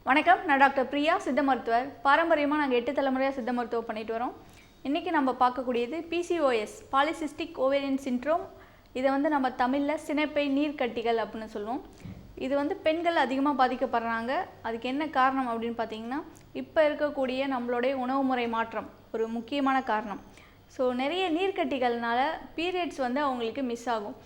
வணக்கம், நான் டாக்டர் பிரியா, சித்த மருத்துவர். பாரம்பரியமாக நாங்கள் 8 தலைமுறையாக சித்த மருத்துவம் பண்ணிட்டு வரோம். இன்றைக்கி நம்ம பார்க்கக்கூடியது பிசிஓஎஸ், பாலிசிஸ்டிக் ஓவேரியன் சிண்ட்ரோம். இதை நம்ம தமிழில் சினைப்பை நீர்க்கட்டிகள் அப்படின்னு சொல்லுவோம். இது பெண்கள் அதிகமாக பாதிக்கப்படுறாங்க. அதுக்கு என்ன காரணம் அப்படின்னு பார்த்தீங்கன்னா, இப்போ இருக்கக்கூடிய நம்மளுடைய உணவு முறை மாற்றம் ஒரு முக்கியமான காரணம். ஸோ நிறைய நீர்க்கட்டிகள்னால பீரியட்ஸ் அவங்களுக்கு மிஸ் ஆகும்.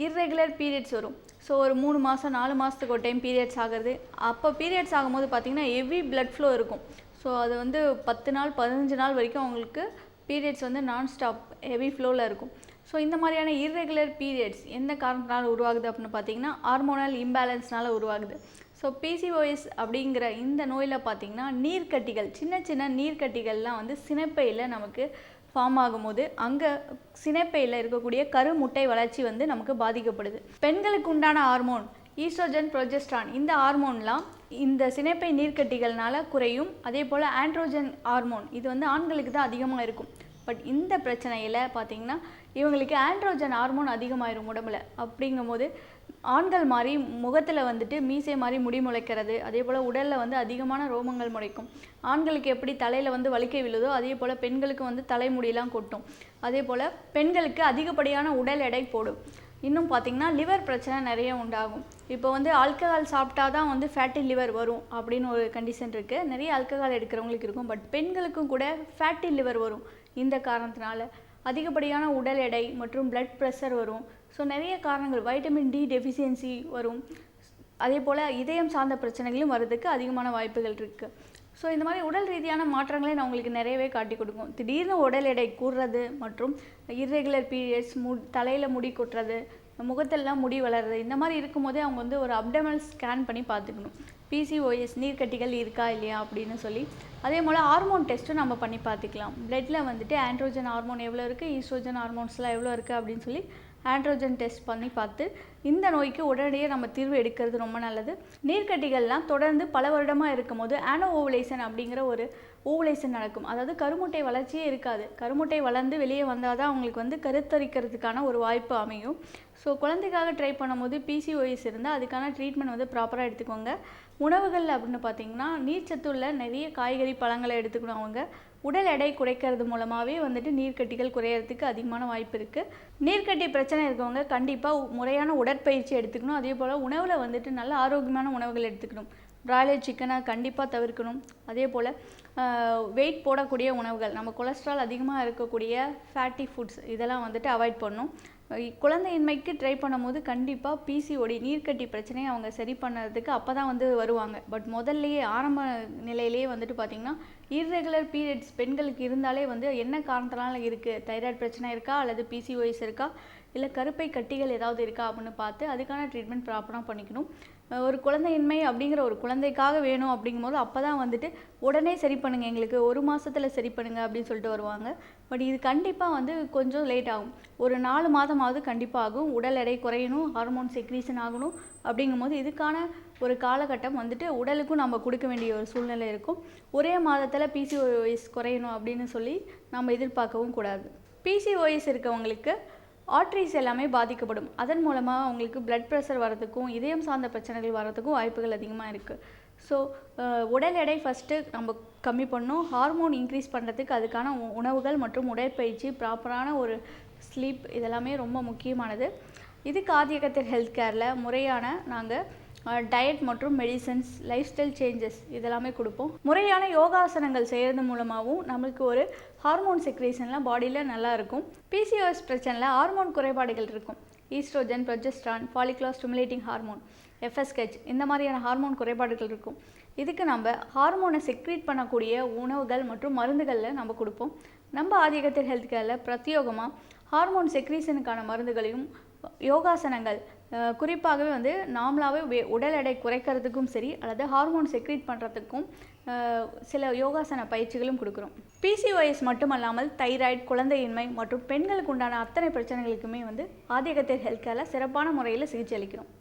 இர்ரெகுலர் பீரியட்ஸ் வரும். ஸோ ஒரு 3 மாதம் 4 மாதத்துக்கு ஒரு டைம் பீரியட்ஸ் ஆகிறது. அப்போ பீரியட்ஸ் ஆகும்போது பார்த்திங்கன்னா ஹெவி பிளட் ஃப்ளோ இருக்கும். ஸோ அது 10 நாள் 15 நாள் வரைக்கும் அவங்களுக்கு பீரியட்ஸ் நான் ஸ்டாப் ஹெவி ஃப்ளோவில் இருக்கும். ஸோ இந்த மாதிரியான இர்ரெகுலர் பீரியட்ஸ் எந்த காரணத்தினால உருவாகுது அப்படின்னு பார்த்தீங்கன்னா, ஹார்மோனல் இம்பேலன்ஸ்னால உருவாகுது. ஸோ பிசிஓஎஸ் அப்படிங்கிற இந்த நோயில் பார்த்திங்கன்னா நீர்க்கட்டிகள், சின்ன சின்ன நீர்க்கட்டிகள்லாம் சினைப்பையில் நமக்கு ஃபார்ம் ஆகும்போது அங்கே சினைப்பையில் இருக்கக்கூடிய கருமுட்டை வளர்ச்சி நமக்கு பாதிக்கப்படுது. பெண்களுக்கு உண்டான ஹார்மோன் ஈஸ்ட்ரோஜன், ப்ரொஜெஸ்ட்ரான், இந்த ஹார்மோன்லாம் இந்த சினைப்பை நீர்க்கட்டிகள்னால குறையும். அதே போல் ஆண்ட்ரோஜன் ஹார்மோன் இது ஆண்களுக்கு தான் அதிகமாக இருக்கும். பட் இந்த பிரச்சனையில் பார்த்திங்கன்னா இவங்களுக்கு ஆண்ட்ரோஜன் ஹார்மோன் அதிகமாகிடும் உடம்புல. அப்படிங்கும்போது ஆண்கள் மாதிரி முகத்தில் மீசை மாதிரி முடி முளைக்கிறது, அதே போல் உடலில் அதிகமான ரோமங்கள் முளைக்கும். ஆண்களுக்கு எப்படி தலையில் வலிக்கை விழுதோ அதே போல் பெண்களுக்கு தலைமுடியெலாம் கொட்டும். அதே போல் பெண்களுக்கு அதிகப்படியான உடல் எடை போடும். இன்னும் பார்த்திங்கன்னா லிவர் பிரச்சனை நிறைய உண்டாகும். இப்போ ஆல்கஹால் சாப்பிட்டா தான் ஃபேட்டி லிவர் வரும் அப்படின்னு ஒரு கண்டிஷன் இருக்குது. நிறைய ஆல்கஹால் எடுக்கிறவங்களுக்கு இருக்கும். பட் பெண்களுக்கும் கூட ஃபேட்டி லிவர் வரும். இந்த காரணத்தினால அதிகப்படியான உடல் எடை மற்றும் பிளட் ப்ரெஷர் வரும். ஸோ நிறைய காரணங்கள், வைட்டமின் டி டெஃபிஷியன்சி வரும். அதே போல் இதயம் சார்ந்த பிரச்சனைகளும் வர்றதுக்கு அதிகமான வாய்ப்புகள் இருக்குது. ஸோ இந்த மாதிரி உடல் ரீதியான மாற்றங்களே நான் உங்களுக்கு நிறையவே காட்டி கொடுக்கும். திடீர்னு உடல் எடை கூடுறது மற்றும் இர்ரெகுலர் பீரியட்ஸ், தலையில் முடி கொட்டுறது, முகத்தெல்லாம் முடி வளர்றது, இந்த மாதிரி இருக்கும்போதே அவங்க ஒரு அப்டமல் ஸ்கேன் பண்ணி பார்த்துக்கணும், பிசிஓஎஸ் நீர்க்கட்டிகள் இருக்கா இல்லையா அப்படின்னு சொல்லி. அதே போல் ஹார்மோன் டெஸ்ட்டும் நம்ம பண்ணி பார்த்துக்கலாம். பிளட்டில் ஆண்ட்ரோஜன் ஹார்மோன் எவ்வளோ இருக்குது, ஈஸ்ட்ரோஜன் ஹார்மோன்ஸ்லாம் எவ்வளோ இருக்குது அப்படின்னு சொல்லி ஆண்ட்ரோஜன் டெஸ்ட் பண்ணி பார்த்து இந்த நோய்க்கு உடனடியே நம்ம தீர்வு எடுக்கிறது ரொம்ப நல்லது. நீர்க்கட்டிகள்லாம் தொடர்ந்து பல வருடமாக இருக்கும் போது ஆனோ ஓவுலேஷன் அப்படிங்கிற ஒரு ஓவுலேஷன் நடக்கும். அதாவது கருமுட்டை வளர்ச்சியே இருக்காது. கருமுட்டை வளர்ந்து வெளியே வந்தால் தான் அவங்களுக்கு கருத்தரிக்கிறதுக்கான ஒரு வாய்ப்பு அமையும். ஸோ குழந்தைக்காக ட்ரை பண்ணும்போது பிசிஓஎஸ் இருந்தால் அதுக்கான ட்ரீட்மெண்ட் ப்ராப்பராக எடுத்துக்கோங்க. உணவுகள் அப்படின்னு பார்த்தீங்கன்னா நீர்ச்சத்து உள்ள நிறைய காய்கறி பழங்களை எடுத்துக்கணும். அவங்க உடல் எடை குறைக்கிறது மூலமாகவே நீர்க்கட்டிகள் குறையிறதுக்கு அதிகமான வாய்ப்பு இருக்குது. நீர்க்கட்டி பிரச்சனை இருக்கவங்க கண்டிப்பாக முறையான உடற்பயிற்சி எடுத்துக்கணும். அதே போல் உணவில் நல்ல ஆரோக்கியமான உணவுகள் எடுத்துக்கணும். பிராய்லர் சிக்கனை கண்டிப்பாக தவிர்க்கணும். அதே போல் வெயிட் போடக்கூடிய உணவுகள், நம்ம கொலஸ்ட்ரால் அதிகமாக இருக்கக்கூடிய ஃபேட்டி ஃபுட்ஸ் இதெல்லாம் அவாய்ட் பண்ணணும். குழந்தையின்மைக்கு ட்ரை பண்ணும்போது கண்டிப்பாக பிசிஓடி நீர்க்கட்டி பிரச்சனையை அவங்க சரி பண்ணுறதுக்கு அப்போ தான் வருவாங்க. பட் முதல்லையே ஆரம்ப நிலையிலேயே பார்த்திங்கன்னா இர்ரெகுலர் பீரியட்ஸ் பெண்களுக்கு இருந்தாலே என்ன காரணத்தினால இருக்குது, தைராய்டு பிரச்சனை இருக்கா அல்லது பிசிஓஎஸ் இருக்கா இல்லை கருப்பை கட்டிகள் ஏதாவது இருக்கா அப்படின்னு பார்த்து அதுக்கான ட்ரீட்மெண்ட் ப்ராப்பராக பண்ணிக்கணும். ஒரு குழந்தையின்மை அப்படிங்கிற ஒரு குழந்தைக்காக வேணும் அப்படிங்கும்போது அப்போ தான் உடனே சரி பண்ணுங்கள், எங்களுக்கு 1 மாதத்தில் சரி பண்ணுங்கள் அப்படின்னு சொல்லிட்டு வருவாங்க. பட் இது கண்டிப்பாக கொஞ்சம் லேட் ஆகும். ஒரு 4 மாதமாவது கண்டிப்பாக ஆகும். உடல் எடை குறையணும், ஹார்மோன் செக்ரீஷன் ஆகணும். அப்படிங்கும்போது இதுக்கான ஒரு காலகட்டம் உடலுக்கும் நம்ம கொடுக்க வேண்டிய ஒரு சூழ்நிலை இருக்கும். ஒரே மாதத்தில் பிசிஓஎஸ் குறையணும் அப்படின்னு சொல்லி நம்ம எதிர்பார்க்கவும் கூடாது. பிசிஓஎஸ் இருக்கவங்களுக்கு ஆர்ட்ரிஸ் எல்லாமே பாதிக்கப்படும். அதன் மூலமாக அவங்களுக்கு பிளட் ப்ரெஷர் வரதுக்கும் இதயம் சார்ந்த பிரச்சனைகள் வரதுக்கும் வாய்ப்புகள் அதிகமாக இருக்குது. ஸோ உடல் எடை ஃபஸ்ட்டு நம்ம கம்மி பண்ணணும். ஹார்மோன் இன்க்ரீஸ் பண்ணுறதுக்கு அதுக்கான உணவுகள் மற்றும் உடற்பயிற்சி, ப்ராப்பரான ஒரு ஸ்லீப் இதெல்லாமே ரொம்ப முக்கியமானது. இதுக்கு ஆதியகத்தர் ஹெல்த் கேரில் முறையான நாங்கள் டயட் மற்றும் மெடிசன்ஸ், லைஃப் ஸ்டைல் சேஞ்சஸ் இதெல்லாமே கொடுப்போம். முறையான யோகாசனங்கள் செய்கிறது மூலமாகவும் நம்மளுக்கு ஒரு ஹார்மோன் செக்ரேஷன்லாம் பாடியில் நல்லா இருக்கும். பிசிஓஎஸ் பிரச்சனையில் ஹார்மோன் குறைபாடுகள் இருக்கும். Oestrogen, progesterone, follicular stimulating hormone, FSH இந்த மாதிரியான ஹார்மோன் குறைபாடுகள் இருக்கும். இதுக்கு நம்ம ஹார்மோனை செக்ரீட் பண்ணக்கூடிய உணவுகள் மற்றும் மருந்துகளில் நம்ம கொடுப்போம். நம்ம ஆதியகத்தர் ஹெல்த் கேரில் பிரத்யேகமாக ஹார்மோன் செக்ரீஷனுக்கான மருந்துகளையும் யோகாசனங்கள், குறிப்பாகவே நார்மலாகவே உடல் எடை குறைக்கிறதுக்கும் சரி அல்லது ஹார்மோன் செக்ரீட் பண்ணுறதுக்கும் சில யோகாசன பயிற்சிகளும் கொடுக்குறோம். பிசிஓஎஸ் மட்டுமல்லாமல் தைராய்டு, குழந்தையின்மை மற்றும் பெண்களுக்கு உண்டான அத்தனை பிரச்சனைகளுக்குமே ஆதியகத்தர் ஹெல்த் கேரில் சிறப்பான முறையில் சிகிச்சை அளிக்கிறோம்.